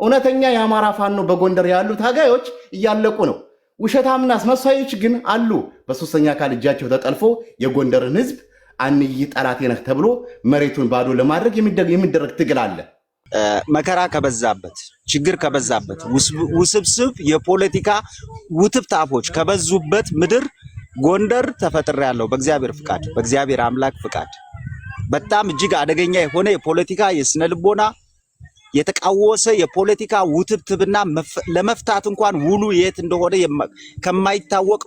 እውነተኛ የአማራ ፋኖ በጎንደር ያሉ ታጋዮች እያለቁ ነው። ውሸታምና አስመሳዮች ግን አሉ። በሶስተኛ አካል እጃቸው ተጠልፎ የጎንደርን ህዝብ አንይ ጠላቴ ነህ ተብሎ መሬቱን ባዶ ለማድረግ የሚደረግ ትግል አለ። መከራ ከበዛበት ችግር ከበዛበት ውስብስብ የፖለቲካ ውትብታፎች ከበዙበት ምድር ጎንደር ተፈጥሬያለሁ በእግዚአብሔር ፍቃድ፣ በእግዚአብሔር አምላክ ፍቃድ። በጣም እጅግ አደገኛ የሆነ የፖለቲካ የስነ ልቦና የተቃወሰ የፖለቲካ ውትብትብና ለመፍታት እንኳን ውሉ የት እንደሆነ ከማይታወቅ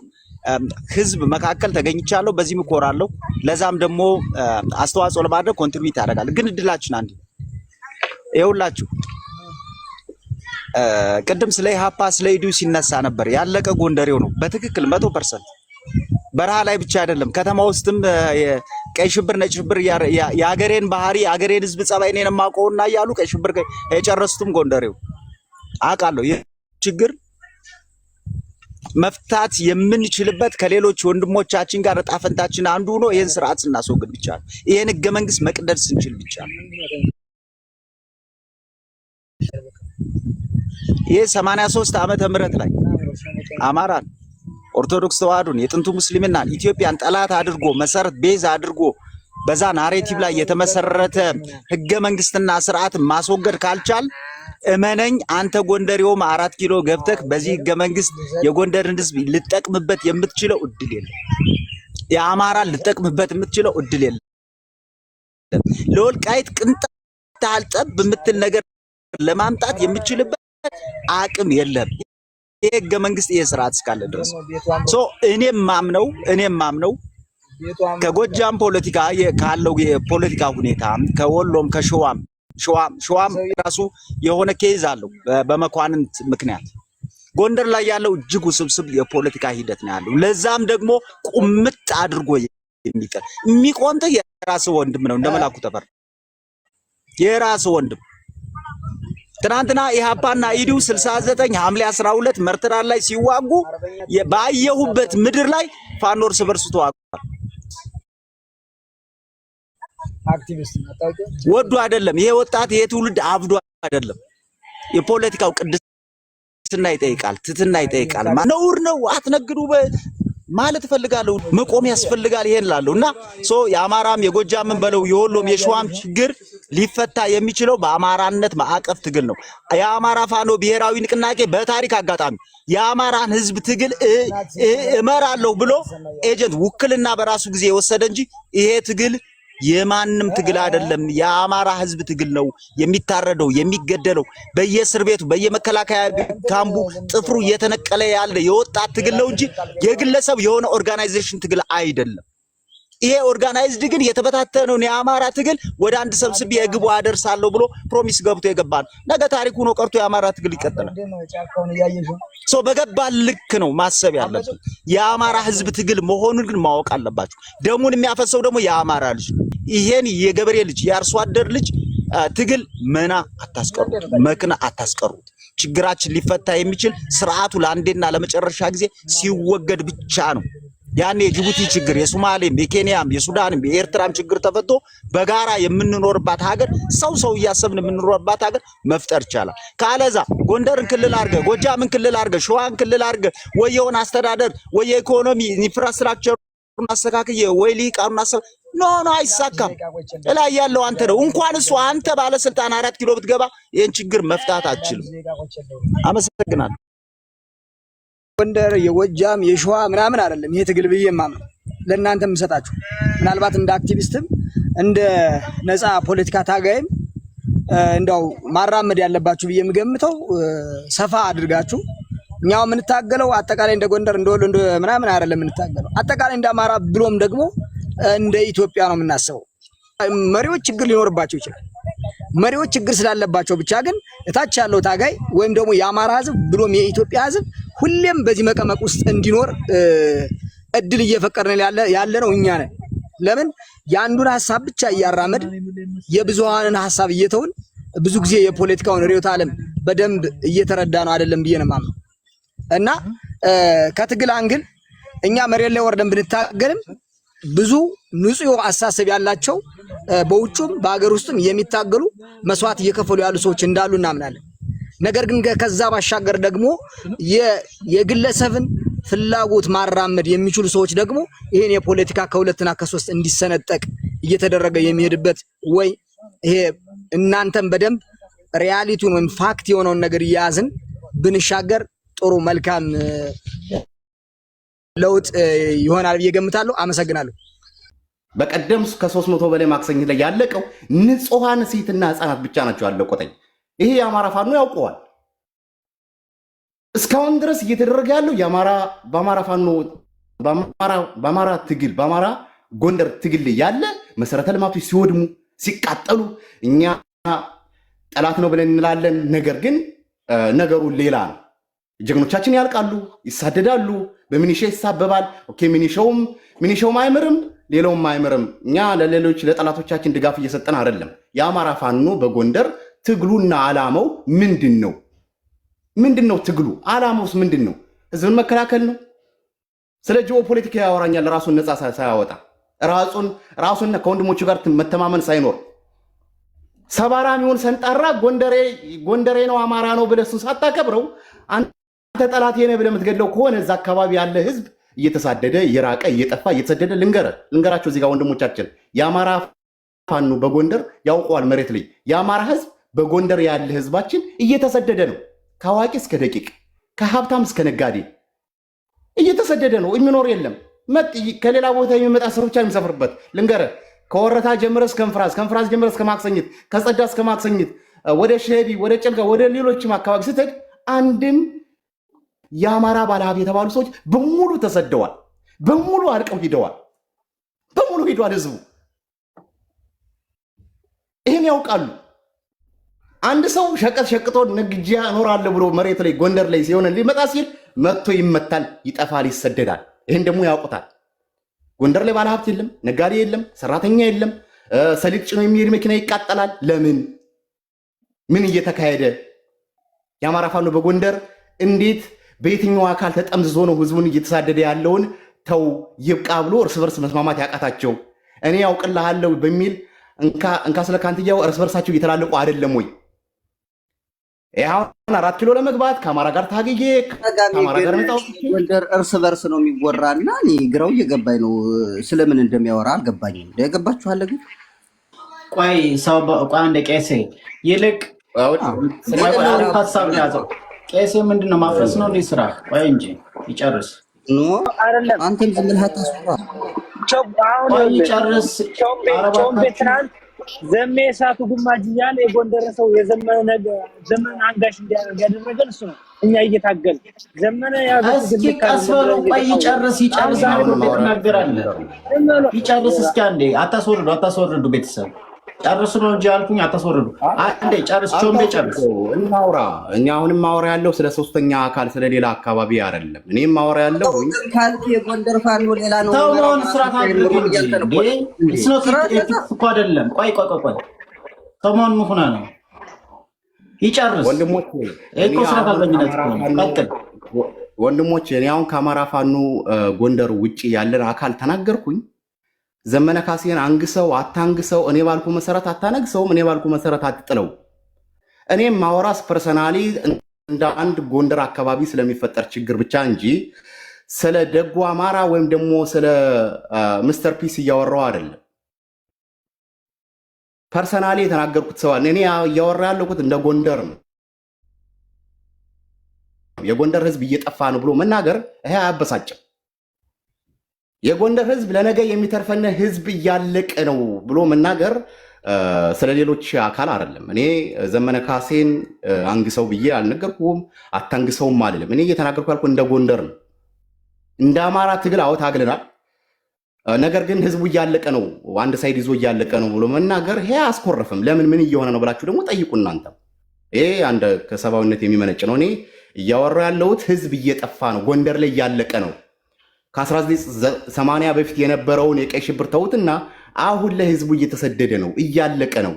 ህዝብ መካከል ተገኝቻለሁ። በዚህ እኮራለሁ። ለዛም ደግሞ አስተዋጽኦ ለማድረግ ኮንትሪቢዩት ያደርጋል። ግን እድላችን አንድ ይኸውላችሁ፣ ቅድም ስለ ኢሃፓ ስለ ኢዱ ሲነሳ ነበር። ያለቀ ጎንደሬው ነው በትክክል 100%። በረሃ ላይ ብቻ አይደለም ከተማ ውስጥም ቀይ ሽብር ነጭ ሽብር የአገሬን ባህሪ የአገሬን ህዝብ ጸባይ እኔን የማውቀውና እያሉ ቀይ ሽብር የጨረሱትም ጎንደሬው አውቃለሁ። ይህ ችግር መፍታት የምንችልበት ከሌሎች ወንድሞቻችን ጋር ዕጣ ፈንታችን አንዱ ሆኖ ይሄን ስርዓት ስናስወግድ ብቻ ነው። ይሄን ህገ መንግስት መቅደድ ስንችል ብቻ ነው። ይሄ 83 ዓመተ ምህረት ላይ አማራን ኦርቶዶክስ ተዋህዶን የጥንቱ ሙስሊምና ኢትዮጵያን ጠላት አድርጎ መሰረት ቤዝ አድርጎ በዛ ናሬቲቭ ላይ የተመሰረተ ህገ መንግስትና ስርዓት ማስወገድ ካልቻል እመነኝ አንተ ጎንደሬውም 4 ኪሎ ገብተህ በዚህ ህገ መንግስት የጎንደርን ህዝብ ልጠቅምበት የምትችለው እድል የለም። የአማራን ልጠቅምበት የምትችለው እድል የለም። ለወልቃይት ቅንጣት አልጠብ በምትል ነገር ለማምጣት የምትችልበት አቅም የለም። የህገ መንግስት የስርዓት እስካለ ድረስ እኔም ማምነው ከጎጃም ፖለቲካ ካለው የፖለቲካ ሁኔታ ከወሎም ከሸዋም ራሱ የሆነ ኬዝ አለው በመኳንንት ምክንያት ጎንደር ላይ ያለው እጅግ ውስብስብ የፖለቲካ ሂደት ነው ያለው። ለዛም ደግሞ ቁምጥ አድርጎ የሚቆምጥ የራስ ወንድም ነው እንደመላኩ ተፈራ የራስ ወንድም ትናንትና ኢሃፓና ኢዱ 69 ሐምሌ 12 መርተራ ላይ ሲዋጉ ባየሁበት ምድር ላይ ፋኖ እርስ በርሱ ተዋግቷል። አክቲቪስት ወዱ አይደለም። ይሄ ወጣት ይሄ ትውልድ አብዶ አይደለም። የፖለቲካው ቅድስና ይጠይቃል፣ ትትና ይጠይቃል። ነውር ነው አትነግዱ ማለት ፈልጋለሁ። መቆም ያስፈልጋል ይሄን ላለውና የአማራም የጎጃምን በለው የወሎም የሸዋም ችግር ሊፈታ የሚችለው በአማራነት ማዕቀፍ ትግል ነው። የአማራ ፋኖ ብሔራዊ ንቅናቄ በታሪክ አጋጣሚ የአማራን ህዝብ ትግል እመራለሁ ብሎ ኤጀንት ውክልና በራሱ ጊዜ የወሰደ እንጂ ይሄ ትግል የማንም ትግል አይደለም። የአማራ ህዝብ ትግል ነው። የሚታረደው የሚገደለው በየእስር ቤቱ በየመከላከያ ካምፑ ጥፍሩ እየተነቀለ ያለ የወጣት ትግል ነው እንጂ የግለሰብ የሆነ ኦርጋናይዜሽን ትግል አይደለም። ይሄ ኦርጋናይዝድ ግን የተበታተነውን የአማራ ትግል ወደ አንድ ሰብስቤ የግቡ አደርሳለሁ ብሎ ፕሮሚስ ገብቶ የገባል። ነገ ታሪኩ ነው ቀርቶ የአማራ ትግል ይቀጥላል። በገባ ልክ ነው ማሰብ ያለበት። የአማራ ህዝብ ትግል መሆኑን ግን ማወቅ አለባችሁ። ደሙን የሚያፈሰው ደግሞ የአማራ ልጅ ነው። ይሄን የገበሬ ልጅ የአርሶ አደር ልጅ ትግል መና አታስቀሩት፣ መክና አታስቀሩት። ችግራችን ሊፈታ የሚችል ስርዓቱ ለአንዴና ለመጨረሻ ጊዜ ሲወገድ ብቻ ነው። ያኔ የጅቡቲ ችግር የሶማሌም የኬንያም የሱዳንም የኤርትራም ችግር ተፈቶ በጋራ የምንኖርባት ሀገር ሰው እያሰብን የምንኖርባት ሀገር መፍጠር ይቻላል። ካለዛ ጎንደርን ክልል አድርገህ ጎጃምን ክልል አድርገህ ሸዋን ክልል አድርገህ ወይ የሆነ አስተዳደር ወይ የኢኮኖሚ ኢንፍራስትራክቸሩን አስተካክዬ ወይ ሊቃኑን ኖ አይሳካም። ላይ ያለው አንተ ነው። እንኳን እሱ አንተ ባለስልጣን 4 ኪሎ ብትገባ ይሄን ችግር መፍታት አትችልም። አመሰግናለሁ። ጎንደር የጎጃም የሸዋ ምናምን አይደለም ይሄ ትግል ብዬ ማምነው ለእናንተም እንሰጣችሁ ምናልባት እንደ አክቲቪስትም እንደ ነፃ ፖለቲካ ታጋይም እንደው ማራመድ ያለባችሁ ብዬ የምገምተው ሰፋ አድርጋችሁ እኛው የምንታገለው አጠቃላይ እንደ ጎንደር እንደ ወሎ እንደ ምናምን አይደለም የምንታገለው አጠቃላይ እንደ አማራ ብሎም ደግሞ እንደ ኢትዮጵያ ነው የምናስበው። መሪዎች ችግር ሊኖርባቸው ይችላል። መሪዎች ችግር ስላለባቸው ብቻ ግን እታች ያለው ታጋይ ወይም ደግሞ የአማራ ህዝብ ብሎም የኢትዮጵያ ህዝብ ሁሌም በዚህ መቀመቅ ውስጥ እንዲኖር እድል እየፈቀርን ያለ ነው እኛ ነን። ለምን ያንዱን ሐሳብ ብቻ እያራመድ የብዙሃንን ሐሳብ እየተውን ብዙ ጊዜ የፖለቲካውን ርዕዮተ ዓለም በደንብ እየተረዳ ነው አይደለም ብዬ ነው የማምነው። እና ከትግል አንግል እኛ መሬት ላይ ወርደን ብንታገልም ብዙ ንጹህ አስተሳሰብ ያላቸው በውጭም በአገር ውስጥም የሚታገሉ መስዋዕት እየከፈሉ ያሉ ሰዎች እንዳሉ እናምናለን። ነገር ግን ከዛ ባሻገር ደግሞ የግለሰብን ፍላጎት ማራመድ የሚችሉ ሰዎች ደግሞ ይሄን የፖለቲካ ከሁለትና ከሶስት እንዲሰነጠቅ እየተደረገ የሚሄድበት ወይ ይሄ እናንተም በደንብ ሪያሊቲውን ወይም ፋክት የሆነውን ነገር ያዝን ብንሻገር ጥሩ መልካም ለውጥ ይሆናል ብዬ ገምታለሁ። አመሰግናለሁ። በቀደም ከ300 በላይ ማክሰኝት ላይ ያለቀው ንጹሃን ሴትና ህፃናት ብቻ ናቸው ያለቁት። ይሄ የአማራ ፋኖ ያውቀዋል። እስካሁን ድረስ እየተደረገ ያለው በአማራ ፋኖ በአማራ ትግል በአማራ ጎንደር ትግል ላይ ያለ መሰረተ ልማቶች ሲወድሙ ሲቃጠሉ እኛ ጠላት ነው ብለን እንላለን። ነገር ግን ነገሩ ሌላ ነው። ጀግኖቻችን ያልቃሉ፣ ይሳደዳሉ፣ በሚኒሻ ይሳበባል። ኦኬ ሚኒሻውም አይምርም፣ ሌላውም አይምርም። እኛ ለሌሎች ለጠላቶቻችን ድጋፍ እየሰጠን አይደለም። የአማራ ፋኖ በጎንደር ትግሉና ዓላማው ምንድነው? ምንድነው ትግሉ? ዓላማውስ ምንድነው? ህዝብን መከላከል ነው። ስለ ጂኦፖለቲካ ያወራኛል ራሱን ነፃ ሳያወጣ ራሱን ከወንድሞቹ ጋር መተማመን ሳይኖር ሰባራ ሚሆን ሰንጣራ ጎንደሬ ነው አማራ ነው ብለህ እሱን ሳታከብረው አንተ ጠላቴ ነህ ብለህ የምትገድለው ከሆነ እዛ አካባቢ ያለ ህዝብ እየተሳደደ እየራቀ እየጠፋ እየተሰደደ ልንገራቸው እዚህ ጋር ወንድሞቻችን የአማራ ፋኖ በጎንደር ያውቀዋል። መሬት ላይ የአማራ ህዝብ በጎንደር ያለ ህዝባችን እየተሰደደ ነው። ከአዋቂ እስከ ደቂቅ ከሀብታም እስከ ነጋዴ እየተሰደደ ነው። የሚኖር የለም። ከሌላ ቦታ የሚመጣ ሰው ብቻ የሚሰፍርበት ልንገርህ ከወረታ ጀምረ እስከ ከንፍራስ ጀምረ እስከ ማክሰኝት ከጸዳ እስከ ማክሰኝት ወደ ሸሄዲ ወደ ጨልጋ ወደ ሌሎችም አካባቢ ስትሄድ አንድም የአማራ ባለሀብት የተባሉ ሰዎች በሙሉ ተሰደዋል። በሙሉ አልቀው ሂደዋል። በሙሉ ሂዷል። ህዝቡ ይህን ያውቃሉ። አንድ ሰው ሸቀጥ ሸቅጦ ነግጃ እኖራለሁ ብሎ መሬት ላይ ጎንደር ላይ ሲሆን ሊመጣ ሲል መጥቶ ይመታል፣ ይጠፋል፣ ይሰደዳል። ይህን ደግሞ ያውቁታል። ጎንደር ላይ ባለሀብት የለም፣ ነጋዴ የለም፣ ሰራተኛ የለም። ሰሊጥ ጭኖ የሚሄድ መኪና ይቃጠላል። ለምን? ምን እየተካሄደ? የአማራ ፋኖ በጎንደር እንዴት በየትኛው አካል ተጠምዝዞ ነው ህዝቡን እየተሳደደ ያለውን ተው ይብቃ ብሎ እርስ በርስ መስማማት ያቃታቸው? እኔ ያውቅልሃለሁ በሚል እንካ ስለ ካንትያው እርስ በርሳቸው እየተላለቁ አይደለም ወይ? አሁን 4 ኪሎ ለመግባት ከአማራ ጋር ታግዬ ከአማራ ጋር መጣው ጎንደር እርስ በርስ ነው የሚወራና እኔ ግራው እየገባኝ ነው። ስለምን እንደሚያወራ አልገባኝም። እንደገባችኋል ግን ቆይ አንድ ቄሴ ይልቅ ሀሳብ ያዘው። ቄሴ ምንድነው ማፍረስ ነው እንዴ ስራ? ቆይ እንጂ ይጨርስ። ኖ አንተም ዝም ብለህ አታስወራ። ቆይ ይጨርስ። ዘመ እሳቱ ጉማጅ እያለ የጎንደር ሰው የዘመነ አንጋሽ እንዲያደርግ ያደረገን እሱ ነው። እኛ እየታገል ዘመነ እስኪ ቀስ በለው። ቆይ ይጨርስ። ይጨርስ እስኪ አንዴ። አታስወርዱ ቤተሰብ ጨርስ ነው እንጂ አልኩኝ። አታስወርዱ። አንዴ ጨርስ። ቾምቤ ጨርስ። እናውራ። እኛ አሁንም ማወራ ያለው ስለ ሶስተኛ አካል ስለሌላ አካባቢ አይደለም። እኔም ማወራ ያለው ካልክ የጎንደር ፋኖ ሌላ ነው። ተውሎን ስራት አድርገን እንጂ ስኖት እኮ አይደለም። ቆይ ሰሞኑን ሆነ ነው። ይጨርስ ወንድሞቼ። እኮ ስራት አልበኝነት ነው። ቀጥል ወንድሞቼ። እኔ አሁን ከአማራ ፋኖ ጎንደር ውጪ ያለን አካል ተናገርኩኝ። ዘመነ ካሴን አንግሰው አታንግሰው፣ እኔ ባልኩ መሰረት አታነግሰውም፣ እኔ ባልኩ መሰረት አትጥለው። እኔም ማወራስ ፐርሰናሊ እንደ አንድ ጎንደር አካባቢ ስለሚፈጠር ችግር ብቻ እንጂ ስለ ደጉ አማራ ወይም ደግሞ ስለ ሚስተር ፒስ እያወራው አይደለም። ፐርሰናሊ የተናገርኩት ሰው እኔ እያወራ ያለሁት እንደ ጎንደር ነው። የጎንደር ህዝብ እየጠፋ ነው ብሎ መናገር ይሄ አያበሳጭም። የጎንደር ህዝብ ለነገ የሚተርፈን ህዝብ እያለቀ ነው ብሎ መናገር ስለሌሎች አካል አይደለም። እኔ ዘመነ ካሴን አንግሰው ብዬ አልነገርኩም፣ አታንግሰውም አልልም። እኔ እየተናገርኩ ያልኩ እንደ ጎንደር ነው። እንደ አማራ ትግል አዎ ታግለናል። ነገር ግን ህዝቡ እያለቀ ነው፣ አንድ ሳይድ ይዞ እያለቀ ነው ብሎ መናገር ይሄ አያስኮርፍም። ለምን ምን እየሆነ ነው ብላችሁ ደግሞ ጠይቁ እናንተ። ይሄ አንድ ከሰብአዊነት የሚመነጭ ነው። እኔ እያወራሁ ያለሁት ህዝብ እየጠፋ ነው፣ ጎንደር ላይ እያለቀ ነው። ከ1980 በፊት የነበረውን የቀይ ሽብር ተውትና አሁን ላይ ህዝቡ እየተሰደደ ነው፣ እያለቀ ነው።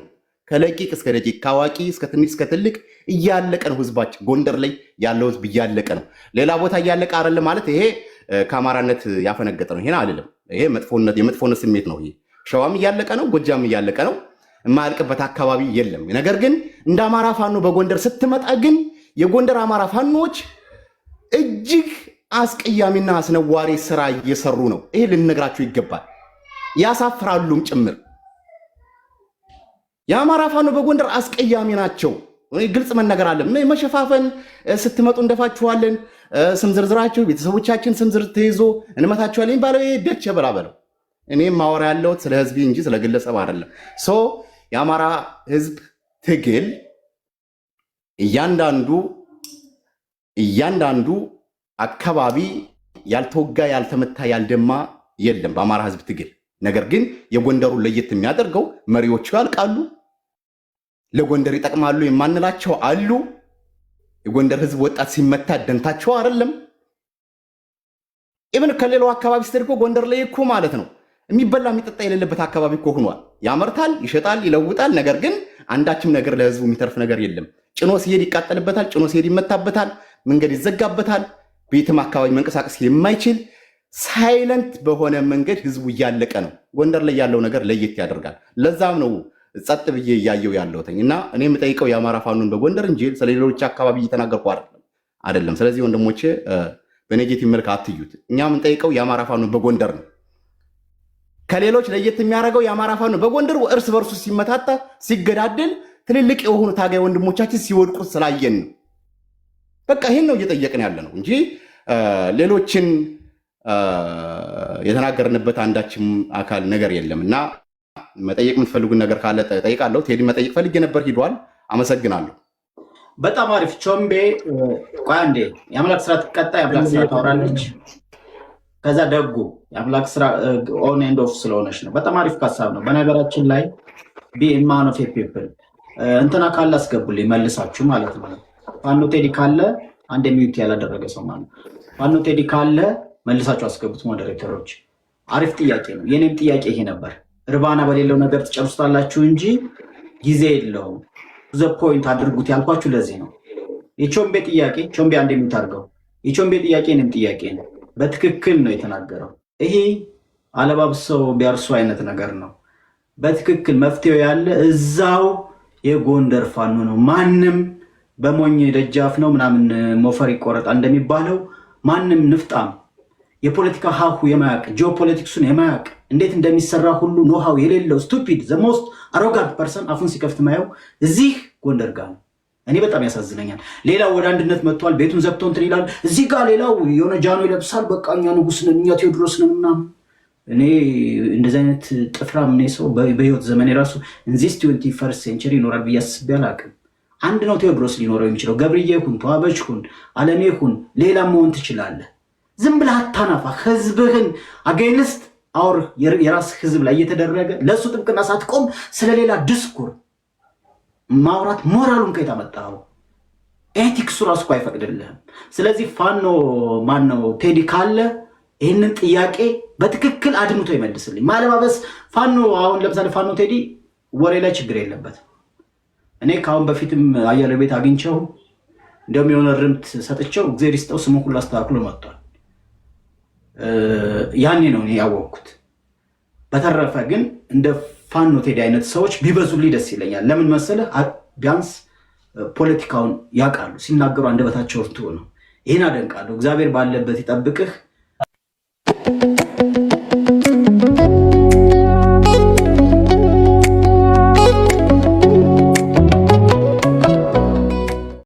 ከለቂቅ እስከ ደቂቅ ከአዋቂ እስከ ትንሽ እስከ ትልቅ እያለቀ ነው ህዝባችን። ጎንደር ላይ ያለው ህዝብ እያለቀ ነው። ሌላ ቦታ እያለቀ አይደለም ማለት ይሄ ከአማራነት ያፈነገጠ ነው። ይሄን አይደለም። ይሄ የመጥፎነት ስሜት ነው። ይሄ ሸዋም እያለቀ ነው፣ ጎጃም እያለቀ ነው። የማያልቅበት አካባቢ የለም። ነገር ግን እንደ አማራ ፋኖ በጎንደር ስትመጣ ግን የጎንደር አማራ ፋኖች እጅግ አስቀያሚና አስነዋሪ ስራ እየሰሩ ነው። ይሄ ልንነግራችሁ ይገባል። ያሳፍራሉም ጭምር። የአማራ ፋኖ በጎንደር አስቀያሚ ናቸው። ግልጽ መነገር አለ። መሸፋፈን ስትመጡ እንደፋችኋለን፣ ስም ዝርዝራችሁ ቤተሰቦቻችን ስም ዝርዝር ተይዞ እንመታችኋለን የሚባለው ይሄ ደቸ በላ በለው። እኔም ማወራ ያለሁት ስለ ህዝብ እንጂ ስለ ግለሰብ አይደለም። የአማራ ህዝብ ትግል እያንዳንዱ አካባቢ ያልተወጋ ያልተመታ ያልደማ የለም በአማራ ህዝብ ትግል። ነገር ግን የጎንደሩን ለየት የሚያደርገው መሪዎቹ ያልቃሉ፣ ለጎንደር ይጠቅማሉ የማንላቸው አሉ። የጎንደር ህዝብ ወጣት ሲመታ ደንታቸው አይደለም። ኢብን ከሌላው አካባቢ ስትደርጎ ጎንደር ላይ እኮ ማለት ነው የሚበላ የሚጠጣ የሌለበት አካባቢ እኮ ሆኗል። ያመርታል፣ ይሸጣል፣ ይለውጣል። ነገር ግን አንዳችም ነገር ለህዝቡ የሚተርፍ ነገር የለም። ጭኖ ሲሄድ ይቃጠልበታል፣ ጭኖ ሲሄድ ይመታበታል፣ መንገድ ይዘጋበታል። ቤትም አካባቢ መንቀሳቀስ የማይችል ሳይለንት በሆነ መንገድ ህዝቡ እያለቀ ነው። ጎንደር ላይ ያለው ነገር ለየት ያደርጋል። ለዛም ነው ጸጥ ብዬ እያየው ያለሁት እና እኔ የምጠይቀው የአማራ ፋኖን በጎንደር እንጂ ስለሌሎች አካባቢ እየተናገርኩ አይደለም። ስለዚህ ወንድሞቼ በኔጌቲቭ መልክ አትዩት። እኛ የምንጠይቀው የአማራ ፋኖን በጎንደር ነው። ከሌሎች ለየት የሚያደርገው የአማራ ፋኖ በጎንደር እርስ በርሱ ሲመታታ ሲገዳደል ትልልቅ የሆኑ ታጋይ ወንድሞቻችን ሲወድቁ ስላየን ነው። በቃ ይሄን ነው እየጠየቅን ያለ ነው እንጂ ሌሎችን የተናገርንበት አንዳችም አካል ነገር የለም። እና መጠየቅ የምትፈልጉን ነገር ካለ ጠይቃለሁ። ቴዲ መጠየቅ ፈልጌ ነበር፣ ሂዷል። አመሰግናለሁ። በጣም አሪፍ ቾምቤ። ቆይ አንዴ የአምላክ ስራ ትቀጣ የአምላክ ስራ ታወራለች። ከዛ ደጉ የአምላክ ስራ ኦን ኤንድ ኦፍ ስለሆነች ነው። በጣም አሪፍ ሀሳብ ነው። በነገራችን ላይ ቢ ማን ኦፍ ፒፕል እንትና ካለ አስገቡልኝ መልሳችሁ ማለት ነው። ፋኖ ቴዲ ካለ አንድ ሚዩት ያላደረገ ሰው ማለት ፋኖ ቴዲ ካለ መልሳችሁ አስገቡት። ሞዴሬተሮች አሪፍ ጥያቄ ነው። የኔም ጥያቄ ይሄ ነበር። እርባና በሌለው ነገር ትጨርሱታላችሁ እንጂ ጊዜ የለውም። ዘ ፖይንት አድርጉት ያልኳችሁ ለዚህ ነው። የቾምቤ ጥያቄ ቾምቤ አንድ ሚዩት አድርገው። የቾምቤ ጥያቄ እኔም ጥያቄ ነው። በትክክል ነው የተናገረው። ይሄ አለባብሰው ቢያርሱ አይነት ነገር ነው። በትክክል መፍትሄው ያለ እዛው የጎንደር ፋኖ ነው። ማንም በሞኝ ደጃፍ ነው ምናምን ሞፈር ይቆረጣል እንደሚባለው ማንም ንፍጣም የፖለቲካ ሀሁ የማያቅ ጂኦፖለቲክሱን የማያቅ እንዴት እንደሚሰራ ሁሉ ኖሃው የሌለው ስቱፒድ ዘ ሞስት አሮጋንት ፐርሰን አፉን ሲከፍት ማየው እዚህ ጎንደር ጋር ነው። እኔ በጣም ያሳዝነኛል። ሌላው ወደ አንድነት መጥቷል፣ ቤቱን ዘግቶ እንትን ይላል። እዚህ ጋር ሌላው የሆነ ጃኖ ይለብሳል። በቃ እኛ ንጉስ ነን፣ እኛ ቴዎድሮስ ነን ምናምን። እኔ እንደዚህ አይነት ጥፍራም እኔ ሰው በህይወት ዘመን የራሱ እንዚስ 21 ሴንቸሪ ይኖራል ብዬ አስቤ አላቅም። አንድ ነው ቴዎድሮስ ሊኖረው የሚችለው። ገብርዬ ሁን፣ ተዋበች ሁን፣ አለሜ ሁን፣ ሌላም መሆን ትችላለህ። ዝም ብለህ አታናፋ። ህዝብህን አገይንስት አውር የራስ ህዝብ ላይ እየተደረገ ለእሱ ጥብቅና ሳትቆም ስለሌላ ዲስኩር ማውራት ሞራሉን ከየት አመጣኸው? ኤቲክሱ ራሱ እኮ አይፈቅድልህም። ስለዚህ ፋኖ ማነው ቴዲ ካለ ይህንን ጥያቄ በትክክል አድምቶ ይመልስልኝ። ማለባበስ ፋኖ አሁን ለምሳሌ ፋኖ ቴዲ ወሬ ላይ ችግር የለበትም። እኔ ከአሁን በፊትም አያሌው ቤት አግኝቸው እንዲሁም የሆነ ርምት ሰጥቸው እግዚአብሔር ይስጠው ስሙ ሁሉ አስተካክሎ መጥቷል። ያኔ ነው እኔ ያወቅኩት። በተረፈ ግን እንደ ፋኖ ቴዲ አይነት ሰዎች ቢበዙልኝ ደስ ይለኛል። ለምን መሰለህ? ቢያንስ ፖለቲካውን ያውቃሉ፣ ሲናገሩ አንደበታቸው እርቱዕ ነው። ይህን አደንቃለሁ። እግዚአብሔር ባለበት ይጠብቅህ።